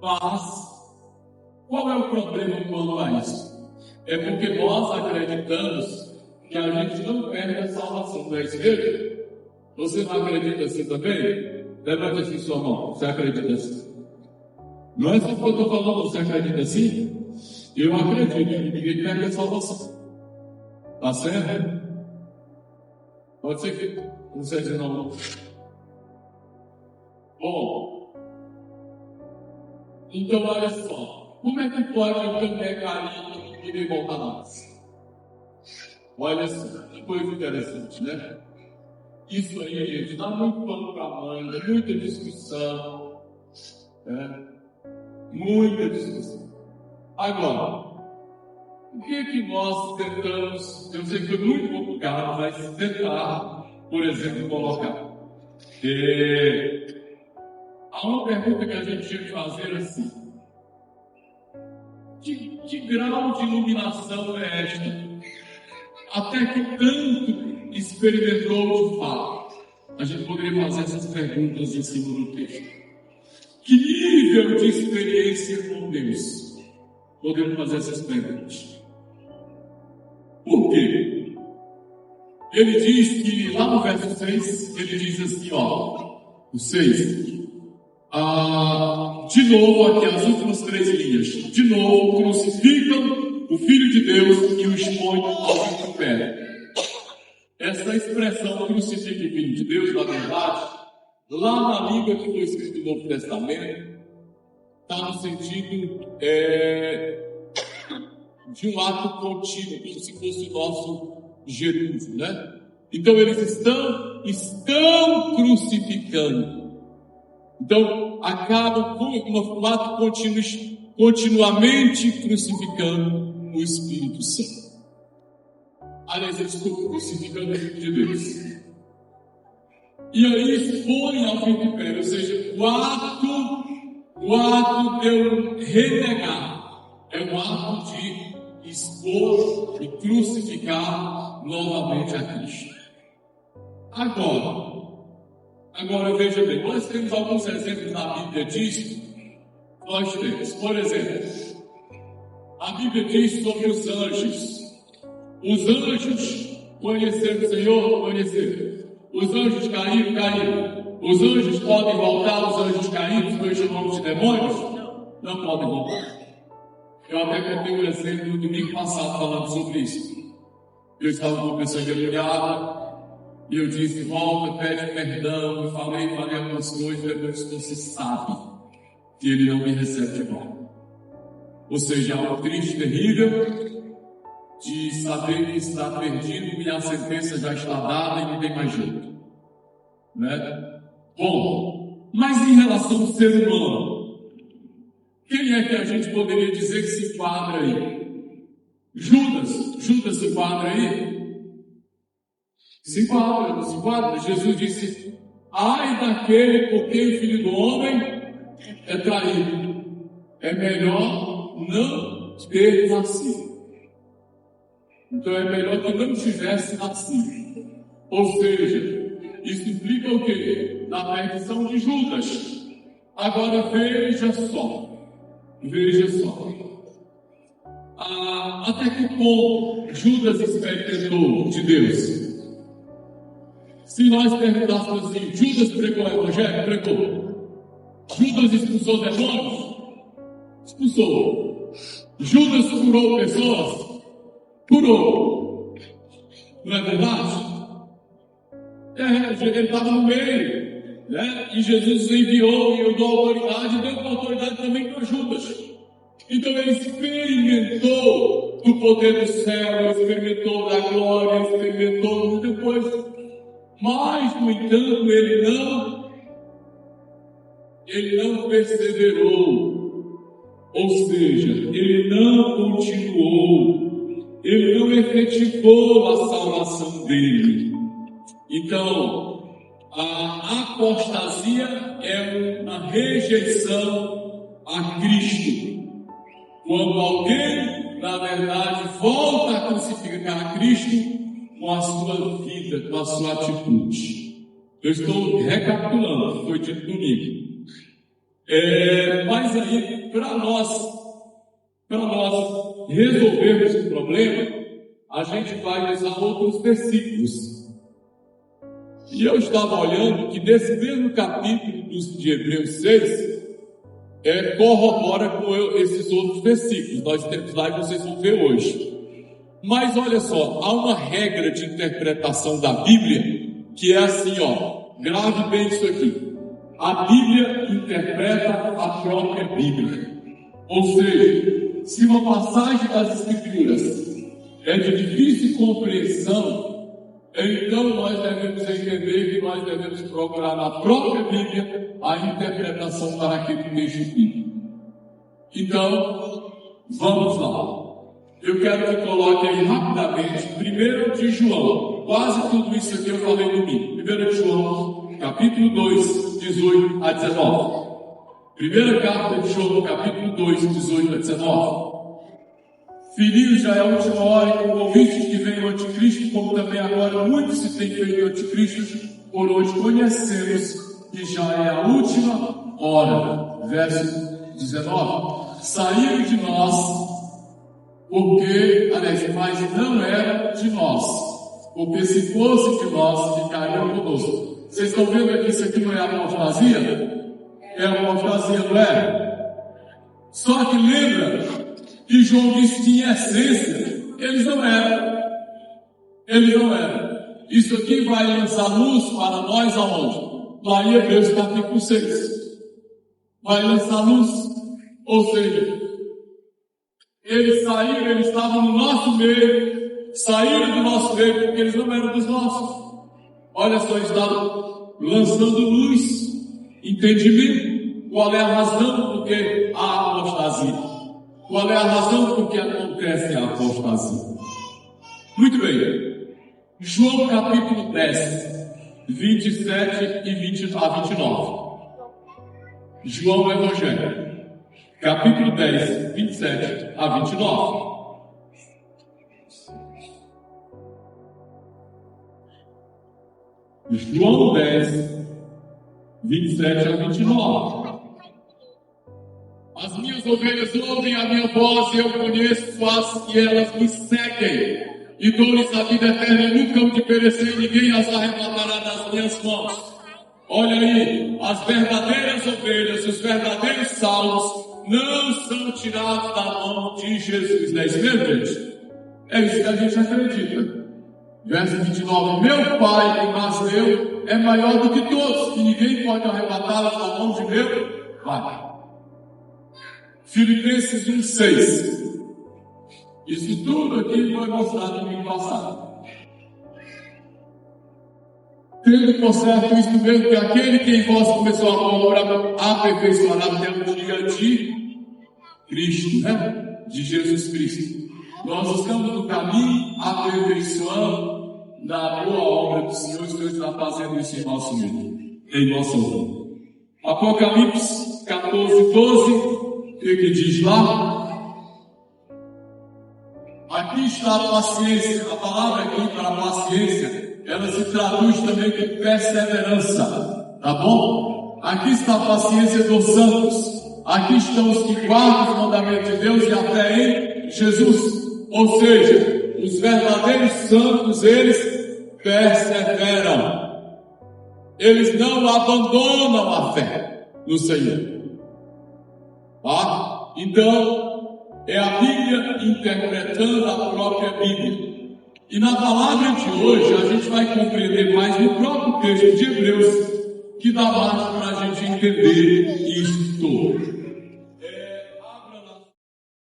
Mas, qual é o problema quanto a isso? É porque nós acreditamos que a gente não perde a salvação, não é isso mesmo? Você não acredita assim também? Levanta assim sua mão, você acredita assim? Não é só porque eu estou falando, você acredita assim? Eu acredito que ninguém perde a salvação. Tá certo? Pode ser que não seja não. Bom, então olha só. Como é que pode então pegar e poder voltar mais? Olha só, que coisa interessante, né? Isso aí, gente, dá muito pano para manga, muita discussão, né? Muita discussão. Agora, o que é que nós tentamos, eu sei que foi muito complicado, mas tentar, por exemplo, colocar. Há uma pergunta que a gente tinha que fazer assim: que grau de iluminação é esta? Até que tanto experimentou de fato? A gente poderia fazer essas perguntas em cima do texto. Que nível de experiência com Deus? Podemos fazer essas perguntas. Por quê? Ele diz que, lá no verso 6, ele diz assim, o 6, de novo aqui, as últimas 3 linhas, de novo crucificam o Filho de Deus e o expõem ao vitupério. Essa expressão crucifica o Filho de Deus, na verdade, lá na língua que foi escrito no Novo Testamento, está no sentido de um ato contínuo, como se fosse o nosso gerúndio, né? Então eles estão crucificando. Então acabam com um ato contínuo, continuamente crucificando o Espírito Santo. Aliás, eles estão crucificando o Filho de Deus. E aí expõem ao vitupério, ou seja, o ato de eu renegar é um ato de expor e crucificar novamente a Cristo. Agora veja bem, nós temos alguns exemplos na Bíblia disso. Nós temos, por exemplo, a Bíblia diz sobre os anjos. Os anjos conheceram o Senhor, conheceram. Os anjos caíram. Os anjos podem voltar, os anjos caídos, que hoje chamamos de demônios? Não podem voltar. Eu até contei um exemplo no domingo passado falando sobre isso. Eu estava com uma pessoa endemoniada e eu disse, volta, pede perdão. Eu falei algumas coisas, depois você sabe que ele não me recebe de volta. Ou seja, é algo triste, terrível, de saber que está perdido e a sentença já está dada e não tem mais jeito, né? Bom, mas em relação ao ser humano, quem é que a gente poderia dizer que se enquadra aí? Judas se enquadra aí? Se enquadra, não se enquadra? Jesus disse, ai daquele por quem o Filho do Homem é traído, é melhor não ter nascido. Então é melhor que não tivesse nascido. Ou seja, isso implica o quê? Na perdição de Judas. Agora veja só. Até que ponto Judas experimentou de Deus? Se nós perguntássemos assim, Judas pregou o Evangelho? Pregou. Judas expulsou demônios? Expulsou. Judas curou pessoas? Curou. Não é verdade? Ele estava no meio, né? E Jesus enviou e eu dou autoridade, deu autoridade também para Judas. Então ele experimentou do poder do céu, experimentou da glória, experimentou muita coisa. Mas, no entanto, ele não perseverou. Ou seja, ele não continuou. Ele não efetivou a salvação dele. Então, a apostasia é uma rejeição a Cristo. Quando alguém, na verdade, volta a crucificar a Cristo com a sua vida, com a sua atitude. Eu estou recapitulando, foi dito domingo. Mas aí, para nós resolvermos o problema, a gente vai usar outros versículos. E eu estava olhando que nesse mesmo capítulo de Hebreus 6, corrobora com esses outros versículos. Nós temos lá e vocês vão ver hoje. Mas olha só, há uma regra de interpretação da Bíblia que é assim, grave bem isso aqui. A Bíblia interpreta a própria Bíblia. Ou seja, se uma passagem das Escrituras é de difícil compreensão, então nós devemos entender que nós devemos procurar na própria Bíblia a interpretação para aquele texto bíblico. Então, vamos lá. Eu quero que coloque aí rapidamente 1 de João. Quase tudo isso aqui eu falei domingo. 1 de João, capítulo 2, 18 a 19. Primeira carta de João, capítulo 2, 18 a 19. Filhinhos, já é a última hora, e com convite que vem o anticristo, como também agora muitos se têm feito anticristo, por hoje conhecemos que já é a última hora. Verso 19. Saíram de nós, porque, mas não era de nós, porque se fosse de nós, ficariam conosco. Vocês estão vendo que isso aqui não é apostasia? É apostasia, não é? Só que lembra que João disse que em essência eles não eram. Eles não eram. Isso aqui vai lançar luz para nós aonde? Lá em Hebreus capítulo 6. Vai lançar luz. Ou seja, eles saíram, eles estavam no nosso meio, saíram do nosso meio porque eles não eram dos nossos. Olha só, estavam lançando luz, entendimento. Qual é a razão por que há apostasia? Qual é a razão por que acontece a apostasia? Muito bem. João capítulo 10, 27 e 29. João Evangelho. Capítulo 10, 27 a 29. João 10, 27 a 29. As minhas ovelhas ouvem a minha voz, e eu conheço-as, e elas me seguem. E dou-lhes a vida eterna, e nunca hão de perecer, e ninguém as arrebatará das minhas mãos. Olha aí, as verdadeiras ovelhas, os verdadeiros salvos, não são tirados da mão de Jesus. Não é isso mesmo, gente? É isso que a gente acredita. Verso 29. Meu Pai que nas deu é maior do que todos, e ninguém pode arrebatá-los da mão de meu Pai. Filipenses 1,6. Isso tudo aqui foi mostrado no domingo passado. Tendo por certo isto mesmo, que aquele que em vós começou a obra aperfeiçoará até o dia de Cristo, né? De Jesus Cristo. Nós estamos no caminho aperfeiçoando na boa obra do Senhor. O Senhor está fazendo isso em nosso meio, em nossa vida. Apocalipse 14, 12. O que diz lá? Aqui está a paciência. A palavra aqui para paciência, ela se traduz também com perseverança, tá bom? Aqui está a paciência dos santos. Aqui estão os que guardam os mandamentos de Deus e a fé em Jesus. Ou seja, os verdadeiros santos, eles perseveram. Eles não abandonam a fé no Senhor. Tá? Então, é a Bíblia interpretando a própria Bíblia. E na palavra de hoje, a gente vai compreender mais no próprio texto de Hebreus, que dá margem para a gente entender isso tudo.